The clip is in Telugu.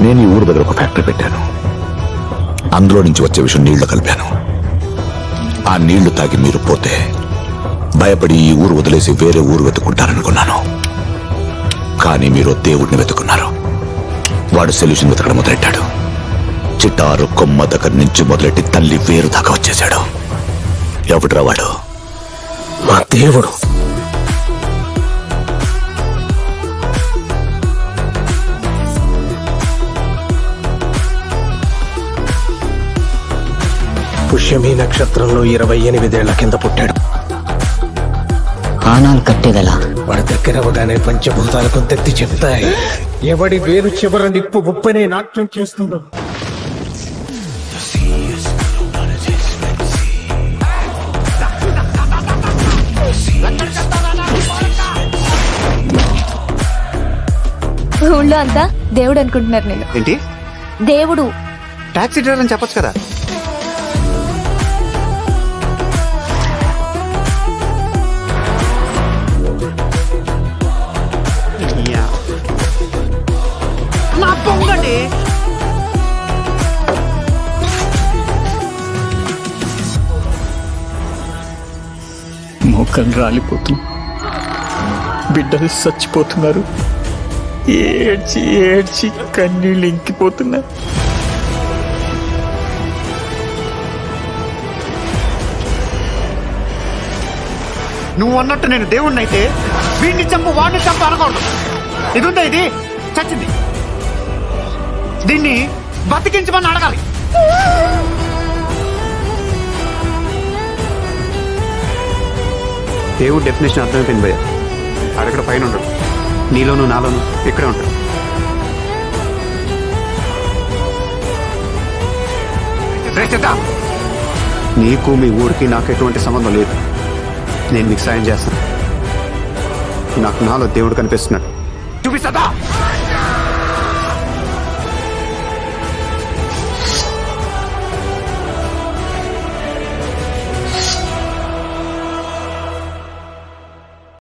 నేను ఈ ఊరు దగ్గర ఒక ఫ్యాక్టరీ పెట్టాను. అందులో నుంచి వచ్చే విషయం నీళ్లు కలిపాను. ఆ నీళ్లు తాగి మీరు పోతే భయపడి ఈ ఊరు వదిలేసి వేరే ఊరు వెతుకుంటారనుకున్నాను. కానీ మీరు దేవుడిని వెతుకున్నారు. వాడు సొల్యూషన్ వెతకడం మొదలెట్టాడు. చిటారు కొమ్మ దగ్గర నుంచి మొదలెట్టి తల్లి వేరు దాకా వచ్చేశాడు. ఎవడురా వాడు? మా దేవుడు. పుష్యమి నక్షత్రంలో 28 ఏళ్ల కింద పుట్టాడు. ఆనాలు కట్టేదలా వాడి దగ్గర అవగానే పంచభూతాలకు తెత్తి చెప్తాయి. ఎవడి వేరు చివర నిప్పు ఉప్పనే నాట్యం చేస్తుందో. ఊళ్ళో అంతా దేవుడు అనుకుంటున్నారు. నేను ఏంటి దేవుడు టాక్సీ డ్రైవర్ అని చెప్పొచ్చు కదా. నా పొంగండి. మొక్కలు రాలిపోతుంది, బిడ్డలు చచ్చిపోతున్నారు. ఏడ్చి ఏడ్చి కన్నీళ్ళు ఇంకిపోతున్నాయి. నువ్వు అన్నట్టు నేను దేవుణ్ణి అయితే వీడిని చంపు వాడిని చంపు అనకూడదు. ఇది ఉందా? ఇది చచ్చింది. దీన్ని బతికించమని అడగాలి. దేవుడు డెఫినేషన్ అర్థమైపోయింది భయ్య. అడగడ పైన ఉండడు, నీలోను నాలోను ఇక్కడే ఉంటాడు. నీకు మీ ఊరికి నాకు ఎటువంటి సంబంధం లేదు. నేను మీకు సాయం చేస్తాను. నాకు నాలో దేవుడు కనిపిస్తున్నాడు. చూపిస్తా.